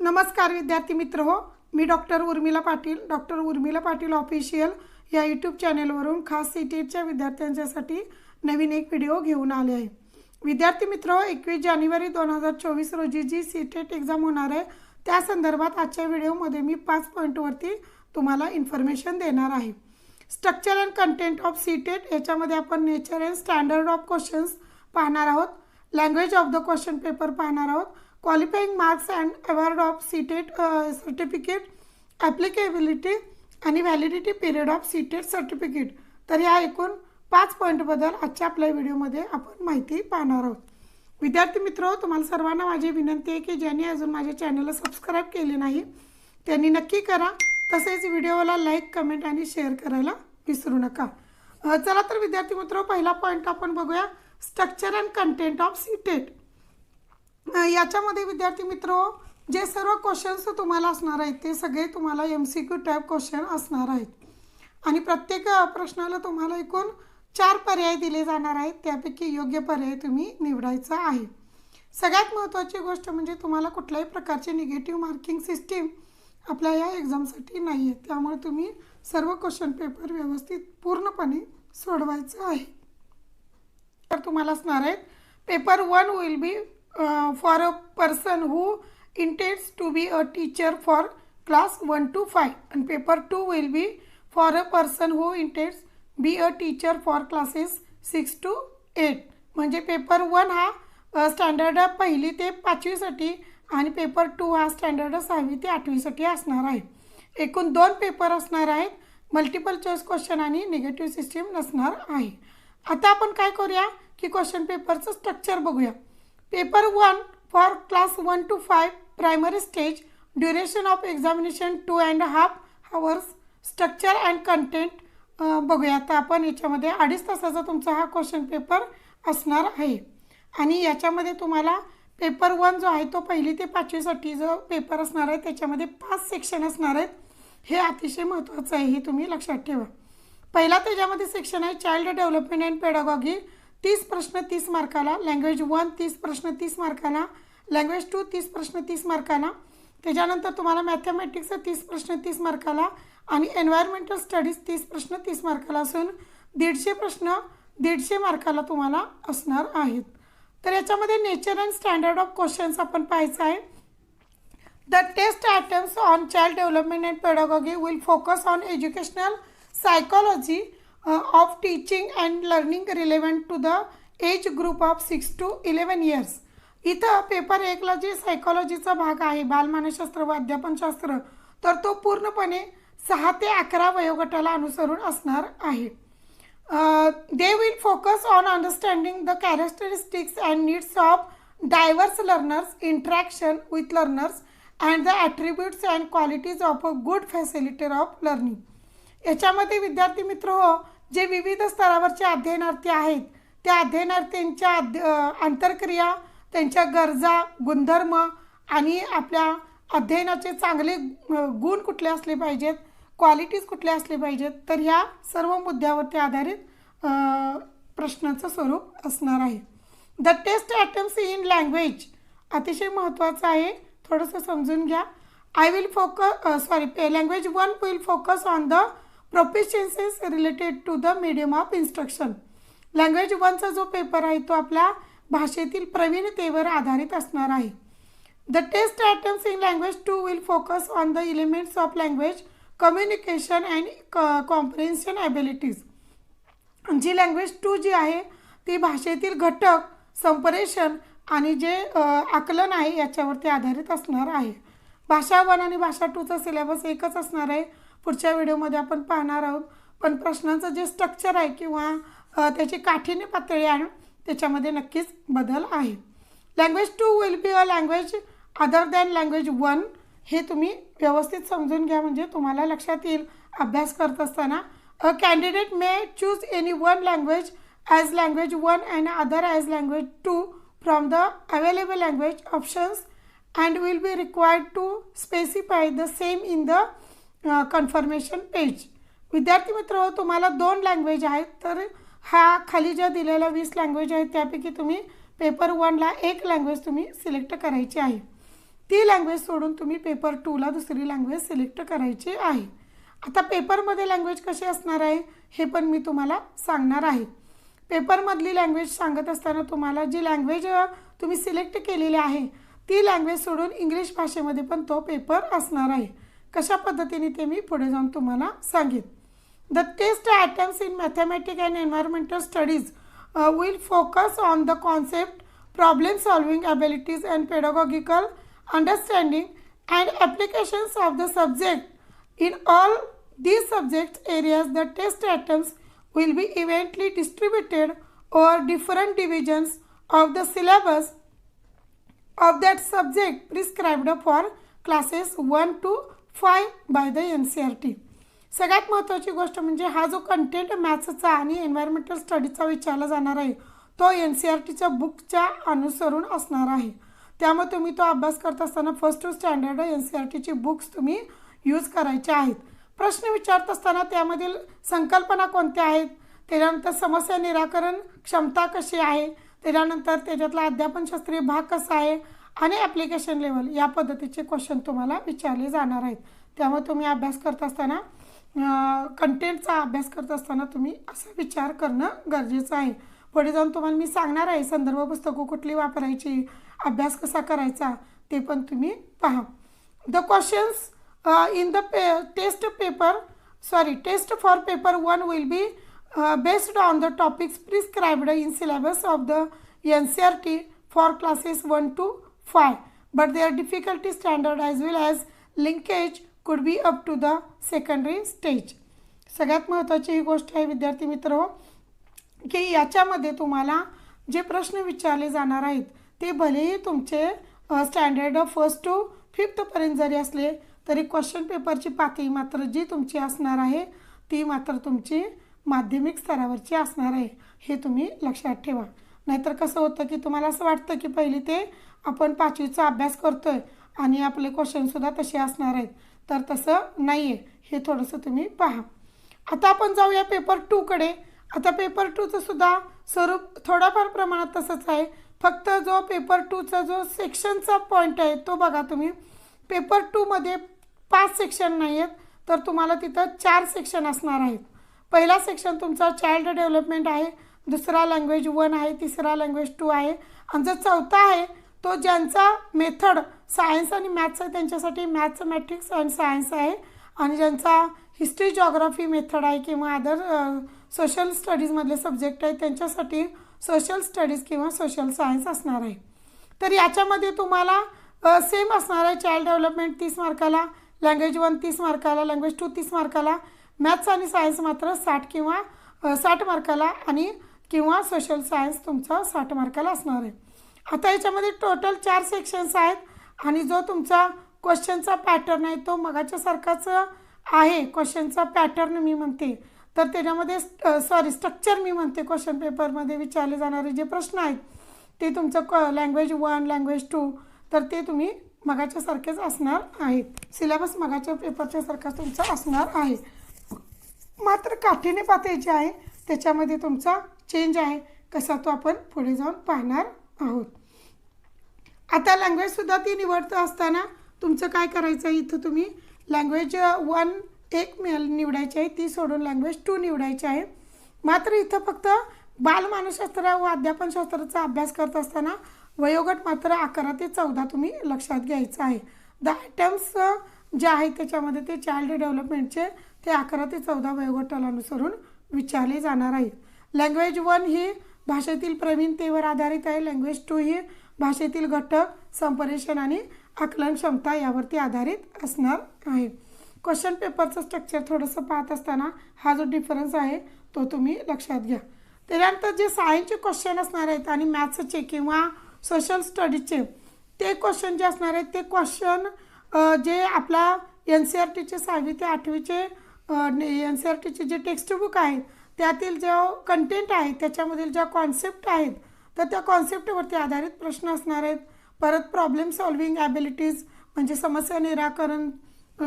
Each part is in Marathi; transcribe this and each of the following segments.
नमस्कार विद्यार्थी मित्र हो, मी doctor Urmila Patil, doctor Urmila Patil official या यूट्यूब चॅनलवरून खास सीटेटच्या विद्यार्थ्यांच्यासाठी नवीन एक व्हिडिओ घेऊन आले आहे। विद्यार्थी मित्र, 21 जानेवारी 2024 रोजी जी सीटेट एक्झाम होणार आहे त्या संदर्भात आजच्या व्हिडिओमध्ये मी 5 पॉईंटवरती तुम्हाला इन्फॉर्मेशन देणार आहे। Structure and content of CTET याच्यामध्ये आपण nature and standard of questions पाहणार आहोत, language of the question paper पाहणार आहोत, qualifying marks and award of CTET certificate, applicability आणि validity period of CTET certificate. तर या एकूण 5 पॉईंटबद्दल आजच्या आपल्या व्हिडिओमध्ये आपण माहिती पाहणार आहोत। विद्यार्थी मित्र, तुम्हाला सर्वांना माझी विनंती आहे की ज्यांनी अजून माझ्या चॅनलला सबस्क्राईब केले नाही त्यांनी नक्की करा, तसेच व्हिडिओला लाईक, कमेंट आणि शेअर करायला विसरू नका। चला तर विद्यार्थी मित्र, पहिला पॉईंट आपण बघूया, structure and content of CTET. याच्यामध्ये विद्यार्थी मित्र, जे सर्व क्वेश्चन्स तुम्हाला असणार आहेत ते सगळे तुम्हाला MCQ टाईप क्वेश्चन असणार आहेत आणि प्रत्येक प्रश्नाला तुम्हाला एकूण 4 पर्याय दिले जाणार आहेत, त्यापैकी योग्य पर्याय तुम्ही निवडायचा आहे। सगळ्यात महत्त्वाची गोष्ट म्हणजे तुम्हाला कुठल्याही प्रकारची निगेटिव्ह मार्किंग सिस्टीम आपल्या या एक्झामसाठी नाही आहे, त्यामुळे तुम्ही सर्व क्वेश्चन पेपर व्यवस्थित पूर्णपणे सोडवायचं आहे। तर तुम्हाला असणार आहेत paper 1 will B for a person who intends to be a teacher for class 1 to 5 and paper 2 will be for a person who intends be a teacher for classes 6 to 8। म्हणजे पेपर 1 हा स्टँडर्ड 1ली ते 5वी साठी आणि पेपर 2 हा स्टँडर्ड 6वी ते 8वी साठी असणार आहे। एकूण 2 पेपर असणार आहेत, मल्टिपल चॉईस क्वेश्चन आणि निगेटिव्ह सिस्टीम नसणार आहे। आता आपण काय करूया की क्वेश्चन पेपरचं स्ट्रक्चर बघूया। Paper 1 for class 1 to 5 primary stage, duration of examination 2.5 hours, structure and content बघूया। आता आपण याच्यामध्ये 2.5 तासाचा तुमचा हा क्वेश्चन पेपर असणार आहे आणि याच्यामध्ये तुम्हाला पेपर 1 जो आहे तो 1ली ते 5वी साठी जो पेपर असणार आहे त्याच्यामध्ये 5 सेक्शन असणार आहेत। हे अतिशय महत्त्वाचं आहे, हे तुम्ही लक्षात ठेवा। पहिला त्याच्यामध्ये सेक्शन आहे चाइल्ड डेव्हलपमेंट अँड पेडागॉगी, 30 प्रश्न 30 मार्काला, लँग्वेज 1 30 प्रश्न 30 मार्काला, लँग्वेज 2 30 प्रश्न 30 मार्काला, त्याच्यानंतर तुम्हाला मॅथमॅटिक्सचं 30 प्रश्न 30 मार्काला आणि एन्व्हायरमेंटल स्टडीज 30 प्रश्न 30 मार्काला असून 150 प्रश्न 150 मार्काला तुम्हाला असणार आहेत। तर याच्यामध्ये nature and standard of questions आपण पाहायचं आहे। The test items on child development and pedagogy will focus on educational psychology of teaching and learning relevant to the age group of 6 to 11 years। इथं पेपर 1ला जे सायकोलॉजीचा भाग आहे, बालमानसशास्त्र व अध्यापनशास्त्र, तर तो पूर्णपणे 6 ते 11 वयोगटाला अनुसरून असणार आहे। They will focus on understanding the characteristics and needs of diverse learners, interaction with learners and the attributes and qualities of a good facilitator of learning. याच्यामध्ये विद्यार्थी मित्र हो, जे विविध स्तरावरचे अध्ययनार्थी आहेत त्या अध्ययनार्थ्यांच्या आंतरक्रिया, त्यांच्या गरजा, गुणधर्म आणि आपल्या अध्ययनाचे चांगले गुण कुठले असले पाहिजेत, क्वालिटीज कुठले असले पाहिजेत, तर ह्या सर्व मुद्द्यावरती आधारित प्रश्नाचं स्वरूप असणार आहे। The test items in language अतिशय महत्त्वाचं आहे, थोडंसं समजून घ्या। Language 1 will focus on the proficiencies related to the medium of instruction. Language 1चा जो पेपर आहे तो आपल्या भाषेतील प्रवीणतेवर आधारित असणार आहे। The test items in language 2 will focus on the elements of language communication and comprehension abilities. जी लँग्वेज 2 जी आहे ती भाषेतील घटक, संप्रेषण आणि जे आकलन आहे याच्यावरती आधारित असणार आहे। भाषा 1 आणि भाषा 2चा सिलेबस एकच असणार आहे, पुढच्या व्हिडिओमध्ये आपण पाहणार आहोत, पण प्रश्नांचं जे स्ट्रक्चर आहे किंवा त्याची काठीण्य पातळी आहे त्याच्यामध्ये नक्कीच बदल आहे। Language 2 will be a language other than language 1, हे तुम्ही व्यवस्थित समजून घ्या म्हणजे तुम्हाला लक्षात येईल अभ्यास करत असताना। A candidate may choose any one language as language 1 and other as language 2 from the available language options and will be required to specify the same in the confirmation page। विद्यार्थी मित्र, तुम्हाला 2 लँग्वेज आहेत, तर हा खाली ज्या दिलेल्या 20 लँग्वेज आहेत त्यापैकी तुम्ही पेपर 1ला 1 लँग्वेज तुम्ही सिलेक्ट करायची आहे। ती लँग्वेज सोडून तुम्ही पेपर 2ला दुसरी लँग्वेज सिलेक्ट करायची आहे. आता पेपरमध्ये लँग्वेज कशी असणार आहे हे पण मी तुम्हाला सांगणार आहे. पेपरमधली लँग्वेज सांगत असताना तुम्हाला जी लँग्वेज तुम्ही सिलेक्ट केलेली आहे ती लँग्वेज सोडून इंग्लिश भाषेमध्ये पण तो पेपर असणार आहे. कशा पद्धतीने ते मी पुढे जाऊन तुम्हाला सांगेन. The test items in mathematics and environmental studies will focus on the concept, problem solving abilities and pedagogical understanding and applications of the subject. In all these subject areas, the test items will be evenly distributed over different divisions of the syllabus of that subject prescribed for classes 1 to 5 by the NCERT. सगळ्यात महत्त्वाची गोष्ट म्हणजे हा जो कंटेंट मॅथ्सचा आणि एन्व्हायरमेंटल स्टडीजचा विचारला जाणार आहे तो NCERTच्या बुकच्या अनुसरून असणार आहे. त्यामुळे तुम्ही तो अभ्यास करत असताना फर्स्ट टू स्टँडर्ड NCERTची बुक्स तुम्ही यूज करायचे आहेत. प्रश्न विचारत असताना त्यामधील संकल्पना कोणत्या आहेत, त्याच्यानंतर समस्या निराकरण क्षमता कशी आहे, त्याच्यानंतर त्याच्यातला अध्यापनशास्त्रीय भाग कसा आहे आणि ॲप्लिकेशन लेवल या पद्धतीचे क्वेश्चन तुम्हाला विचारले जाणार आहेत. त्यामुळे तुम्ही अभ्यास करत असताना कंटेंटचा अभ्यास करत असताना तुम्ही असा विचार करणं गरजेचं आहे. पुढे जाऊन तुम्हाला मी सांगणार आहे संदर्भ पुस्तकं कुठली वापरायची, अभ्यास कसा करायचा ते पण तुम्ही पहा. The questions in the test for paper 1 will be based on the topics prescribed in syllabus of the NCERT for classes 1 to 5, but their difficulty standard as well as linkage could be up to the secondary stage. सगळ्यात महत्त्वाची ही गोष्ट आहे विद्यार्थी मित्र की याच्यामध्ये तुम्हाला जे प्रश्न विचारले जाणार आहेत ते भलेही तुमचे स्टँडर्ड 1st to 5th पर्यंत जरी असले तरी क्वेश्चन पेपरची पातळी मात्र जी तुमची असणार आहे ती मात्र तुमची माध्यमिक स्तरावरची असणार आहे. हे तुम्ही लक्षात ठेवा. नाहीतर कसं होतं की तुम्हाला असं वाटतं की पहिली ते आपण 5वीचा अभ्यास करतोय आणि आपले क्वेश्चनसुद्धा तसे असणार आहेत, तर तसं नाही आहे. हे थोडंसं तुम्ही पहा. आता आपण जाऊया पेपर 2कडे. आता पेपर 2चं सुद्धा स्वरूप थोडाफार प्रमाणात तसंच आहे. फक्त जो पेपर 2चा जो सेक्शनचा पॉईंट आहे तो बघा तुम्ही. पेपर 2मध्ये 5 सेक्शन नाही आहेत तर तुम्हाला तिथं 4 सेक्शन असणार आहेत. पहिला सेक्शन तुमचा चाइल्ड डेव्हलपमेंट आहे, दुसरा लँग्वेज 1 आहे, तिसरा लँग्वेज 2 आहे आणि जो चौथा आहे तो ज्यांचा मेथड सायन्स आणि मॅथ्स आहे त्यांच्यासाठी मॅथमॅटिक्स अँड सायन्स आहे आणि ज्यांचा हिस्ट्री जॉग्राफी मेथड आहे किंवा अदर सोशल स्टडीजमधले सब्जेक्ट आहेत त्यांच्यासाठी सोशल स्टडीज किंवा सोशल सायन्स असणार आहे. तर याच्यामध्ये तुम्हाला सेम असणार आहे. चाइल्ड डेव्हलपमेंट 30 मार्काला, लँग्वेज 1 30 मार्काला, लँग्वेज 2 30 मार्काला, मॅथ्स आणि सायन्स मात्र 60 मार्काला आणि किंवा सोशल सायन्स तुमचा 60 मार्काला असणार आहे. आता याच्यामध्ये टोटल 4 सेक्शन्स आहेत आणि जो तुमचा क्वेश्चनचा पॅटर्न आहे तो मगाच्यासारखाच आहे. क्वेश्चनचा पॅटर्न मी म्हणते तर त्याच्यामध्ये स्ट्रक्चर मी म्हणते. क्वेश्चन पेपरमध्ये विचारले जाणारे जे प्रश्न आहेत ते तुमचं लँग्वेज 1 लँग्वेज 2 तर ते तुम्ही मगाच्यासारखेच असणार आहेत. सिलेबस मगाच्या पेपरच्या सारखाच तुमचा असणार आहे. मात्र काठीने पातळी जी आहे त्याच्यामध्ये तुमचा चेंज आहे. कसा तो आपण पुढे जाऊन पाहणार आहोत. आता लँग्वेजसुद्धा ती निवडत असताना तुमचं काय करायचं आहे, इथं तुम्ही लँग्वेज 1 एक निवडायची आहे, ती सोडून लँग्वेज 2 निवडायची आहे. मात्र इथं फक्त बालमानसशास्त्र व अध्यापनशास्त्राचा अभ्यास करत असताना वयोगट मात्र 11 ते 14 तुम्ही लक्षात घ्यायचं आहे. द आयटम्स जे आहेत त्याच्यामध्ये ते चाइल्ड डेव्हलपमेंटचे ते 11 ते 14 वयोगटाला अनुसरून विचारले जाणार आहेत. लँग्वेज 1 ही भाषेतील प्रवीणतेवर आधारित आहे. लँग्वेज 2 ही भाषेतील घटक, संप्रेषण आणि आकलन क्षमता यावरती आधारित असणार आहे. क्वेश्चन पेपरचं स्ट्रक्चर थोडंसं पाहत असताना हा जो डिफरन्स आहे तो तुम्ही लक्षात घ्या. त्यानंतर जे सायन्सचे क्वेश्चन असणार आहेत आणि मॅथ्सचे किंवा सोशल स्टडीजचे ते क्वेश्चन जे असणार आहेत ते क्वेश्चन जे आपला NCERTचे 6वी ते 8वीचे NCERTचे जे टेक्स्टबुक आहेत त्यातील जो कंटेंट आहे त्याच्यामधील ज्या कॉन्सेप्ट आहेत तर त्या कॉन्सेप्टवरती आधारित प्रश्न असणार आहेत. परत प्रॉब्लेम सॉल्विंग ॲबिलिटीज म्हणजे समस्या निराकरण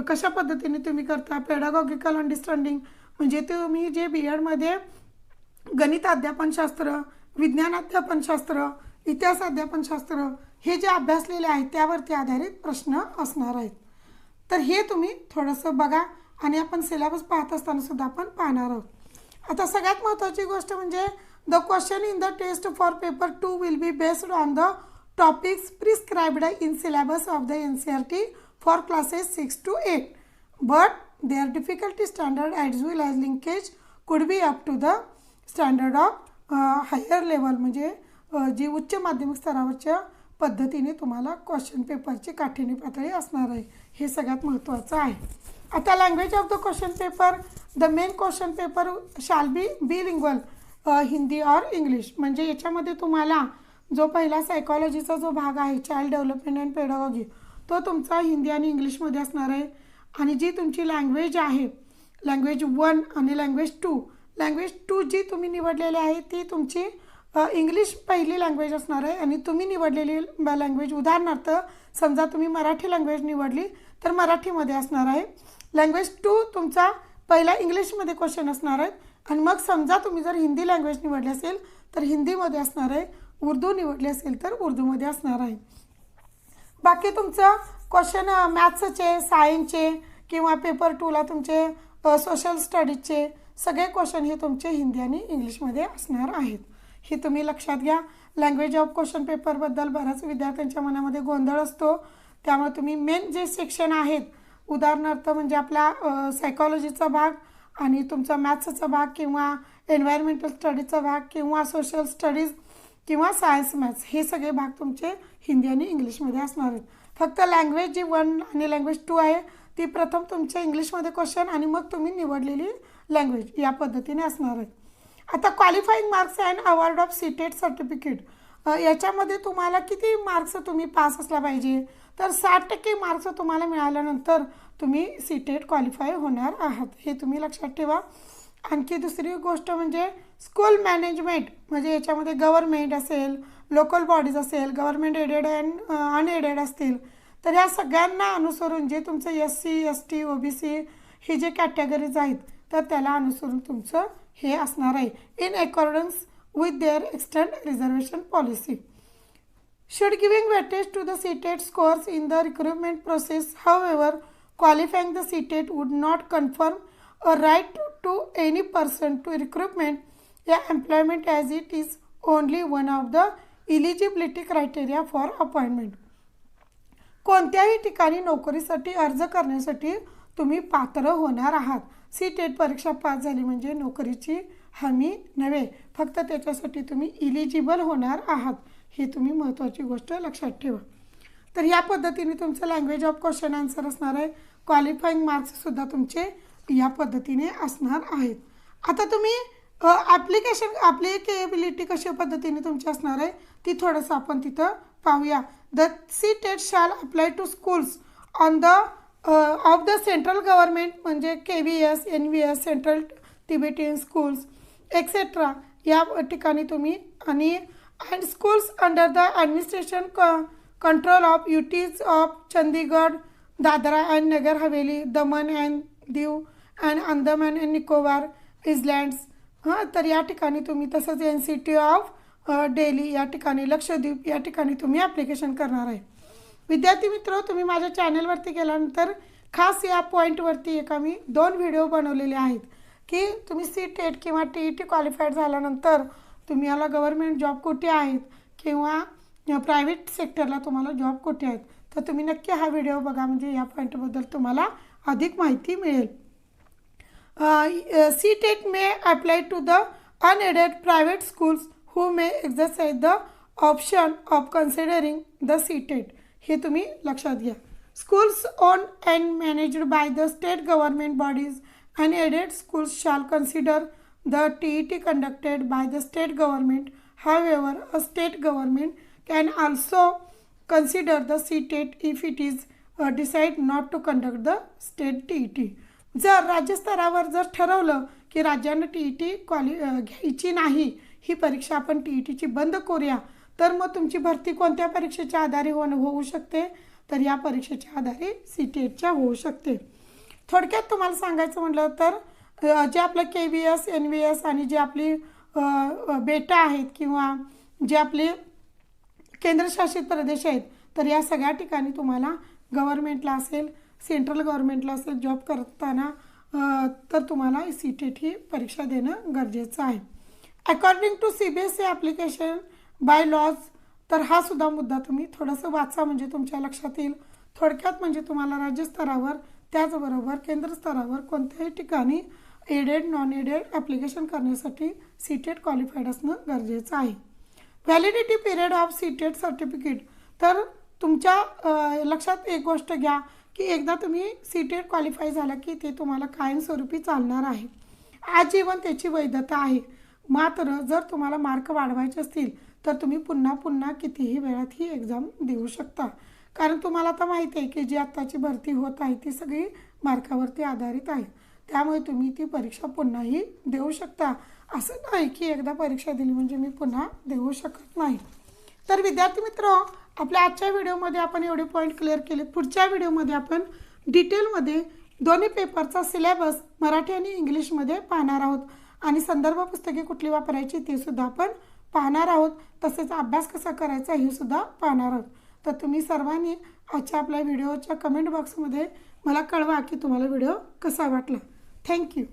कशा पद्धतीने तुम्ही करता, पेडागॉगिकल अंडरस्टँडिंग म्हणजे तुम्ही जे BEdमध्ये गणित अध्यापनशास्त्र, विज्ञान अध्यापनशास्त्र इतिहास अध्यापनशास्त्र हे जे अभ्यासलेले आहेत त्यावरती आधारित प्रश्न असणार आहेत. तर हे तुम्ही थोडंसं बघा आणि आपण सिलेबस पाहत असताना सुद्धा आपण पाहणार आहोत. आता सगळ्यात महत्त्वाची गोष्ट म्हणजे the question in the test for paper 2 will be based on the topics prescribed in syllabus of the NCERT for classes 6 to 8, but their difficulty standard as well as linkage could be up to the standard of higher level. म्हणजे जी उच्च माध्यमिक स्तरावरच्या पद्धतीने तुम्हाला क्वेश्चन पेपरची काठिण्य पातळी असणार आहे, हे सगळ्यात महत्त्वाचं आहे. आता language of the question paper, the main question paper shall be बिलिंग्वल, Hindi और इंग्लिश. म्हणजे याच्यामध्ये तुम्हाला जो पहिला सायकॉलॉजीचा जो भाग आहे चाइल्ड डेव्हलपमेंट अँड पेडागॉजी तो तुमचा हिंदी आणि इंग्लिशमध्ये असणार आहे. आणि जी तुमची लँग्वेज आहे लँग्वेज 1 आणि लँग्वेज 2 जी तुम्ही निवडलेली आहे ती तुमची इंग्लिश पहिली लँग्वेज असणार आहे. आणि तुम्ही निवडलेली लँग्वेज उदाहरणार्थ समजा तुम्ही मराठी लँग्वेज निवडली तर मराठीमध्ये असणार आहे. लँग्वेज 2 तुमचा पहिला इंग्लिशमध्ये क्वेश्चन असणार आहेत आणि मग समजा तुम्ही जर हिंदी लँग्वेज निवडली असेल तर हिंदीमध्ये असणार आहे, उर्दू निवडली असेल तर उर्दूमध्ये असणार आहे. बाकी तुमचं क्वेश्चन मॅथ्सचे, सायन्सचे किंवा पेपर 2ला तुमचे सोशल स्टडीजचे सगळे क्वेश्चन हे तुमचे हिंदी आणि इंग्लिशमध्ये असणार आहेत. हे तुम्ही लक्षात घ्या. लँग्वेज ऑफ क्वेश्चन पेपरबद्दल बऱ्याच विद्यार्थ्यांच्या मनामध्ये गोंधळ असतो, त्यामुळे तुम्ही मेन जे सेक्शन आहेत उदाहरणार्थ म्हणजे आपला सायकॉलॉजीचा भाग आणि तुमचा मॅथ्सचा भाग किंवा एन्व्हायरमेंटल स्टडीजचा भाग किंवा सोशल स्टडीज किंवा सायन्स मॅथ्स हे सगळे भाग तुमचे हिंदी आणि इंग्लिशमध्ये असणार आहेत. फक्त लँग्वेज जी 1 आणि लँग्वेज 2 आहे ती प्रथम तुमच्या इंग्लिशमध्ये क्वेश्चन आणि मग तुम्ही निवडलेली लँग्वेज या पद्धतीने असणार आहेत. आता qualifying marks and award of CTET certificate, याच्यामध्ये तुम्हाला किती मार्क्स तुम्ही पास असला पाहिजे तर 60% मार्क्स तुम्हाला मिळाल्यानंतर तुम्ही सीटेट क्वालिफाय होणार आहात, हे तुम्ही लक्षात ठेवा. आणखी दुसरी गोष्ट म्हणजे स्कूल मॅनेजमेंट, म्हणजे याच्यामध्ये गव्हर्मेंट असेल, लोकल बॉडीज असेल, गव्हर्मेंट एडेड अँड अनएडेड असतील तर ह्या सगळ्यांना अनुसरून जे तुमचं SC ST OBC हे जे कॅटेगरीज आहेत तर त्याला अनुसरून तुमचं हे असणार आहे. In accordance with their extend reservation policy. Should giving weightage to the CTET scores in the recruitment process, however qualifying the CTET would not confirm a right to any person to recruitment या employment as it is only one of the eligibility criteria for appointment. कोणत्याही ठिकाणी नोकरीसाठी अर्ज करण्यासाठी तुम्ही पात्र होणार आहात. सीटेट परीक्षा पास झाली म्हणजे नोकरीची हमी नव्हे, फक्त त्याच्यासाठी तुम्ही इलिजिबल होणार आहात, हे तुम्ही महत्त्वाची गोष्ट लक्षात ठेवा. तर या पद्धतीने तुमचं लँग्वेज ऑफ क्वेश्चन आन्सर असणार आहे. क्वालिफाईंग मार्क्ससुद्धा तुमचे या पद्धतीने असणार आहेत. आता तुम्ही ॲप्लिकेबिलिटी कशा पद्धतीने तुमची असणार आहे ती थोडंसं आपण तिथं पाहूया. The CTET shall apply to schools on the of the central government म्हणजे KVS NVS central Tibetan schools etcetera या ठिकाणी तुम्ही आणि and schools under the administration control of UTs of Chandigarh, Dadra and Nagar Haveli, Daman and Diu and Andaman and Nicobar islands. तर या ठिकाणी तुम्ही तसंच NCT ऑफ दिल्ली या ठिकाणी, लक्षद्वीप या ठिकाणी तुम्ही ॲप्लिकेशन करणार आहे. विद्यार्थी मित्र, तुम्ही माझ्या चॅनलवरती गेल्यानंतर खास या पॉईंटवरती मी 2 व्हिडिओ बनवलेले आहेत की तुम्ही CTET किंवा TET क्वालिफाईड झाल्यानंतर तुम्ही याला गव्हर्नमेंट जॉब कुठे आहेत किंवा प्रायव्हेट सेक्टरला तुम्हाला जॉब कुठे आहेत. तर तुम्ही नक्की हा व्हिडिओ बघा, म्हणजे या पॉईंटबद्दल तुम्हाला अधिक माहिती मिळेल. CTET may apply to the unaided private schools who may exercise the option of considering the CTET, हे तुम्ही लक्षात घ्या. Schools own and managed by the state government bodies unaided schools shall consider the TET conducted by the state government. However, a state government can also consider the CTET if it is decide not to conduct the state TET. जर राज्यस्तरावर जर ठरवलं की राज्यानं TET घ्यायची नाही, ही परीक्षा आपण TETची बंद करूया, तर मग तुमची भरती कोणत्या परीक्षेच्या आधारे होऊ शकते, तर या परीक्षेच्या आधारे CTETच्या होऊ शकते. थोडक्यात तुम्हाला सांगायचं म्हटलं तर जे आपलं KVS NVS आणि जे आपली बेटा आहेत किंवा जे आपले केंद्रशासित प्रदेश आहेत, तर या सगळ्या ठिकाणी तुम्हाला गव्हर्नमेंटला असेल, सेंट्रल गव्हर्नमेंटला असेल जॉब करताना तर तुम्हाला CTET ही परीक्षा देणं गरजेचं आहे. According to CBSE application by laws, तर हा सुद्धा मुद्दा तुम्ही थोडंसं वाचा म्हणजे तुमच्या लक्षात येईल. थोडक्यात म्हणजे तुम्हाला राज्यस्तरावर त्याचबरोबर केंद्र स्तरावर कोणत्याही ठिकाणी एडेड नॉन एडेड ॲप्लिकेशन करण्यासाठी CTET क्वालिफाईड असणं गरजेचं आहे. Validity period of CTET certificate, तर तुमच्या लक्षात एक गोष्ट घ्या की एकदा तुम्ही CTET क्वालिफाय झाला की ते तुम्हाला कायमस्वरूपी चालणार आहे, आजीवन त्याची वैधता आहे. मात्र जर तुम्हाला मार्क वाढवायचे असतील तर तुम्ही पुन्हा पुन्हा कितीही वेळात ही एक्झाम देऊ शकता. कारण तुम्हाला आता माहिती आहे की जी आत्ताची भरती होत आहे ती सगळी मार्कावरती आधारित आहे. त्यामुळे तुम्ही ती परीक्षा पुन्हाही देऊ शकता. असं नाही की एकदा परीक्षा दिली म्हणजे मी पुन्हा देऊ शकत नाही. तर विद्यार्थी मित्र, आपल्या आजच्या व्हिडिओमध्ये आपण एवढे पॉईंट क्लिअर केले. पुढच्या व्हिडिओमध्ये आपण डिटेलमध्ये दोन्ही पेपरचा सिलेबस मराठी आणि इंग्लिशमध्ये पाहणार आहोत आणि संदर्भ पुस्तके कुठली वापरायची ते सुद्धा आपण पाहणार आहोत. तसेच अभ्यास कसा करायचा हे सुद्धा पाहणार आहोत. तर तुम्ही सर्वांनी आजच्या आपल्या व्हिडिओच्या कमेंट बॉक्समध्ये मला कळवा की तुम्हाला व्हिडिओ कसा वाटला. थँक्यू.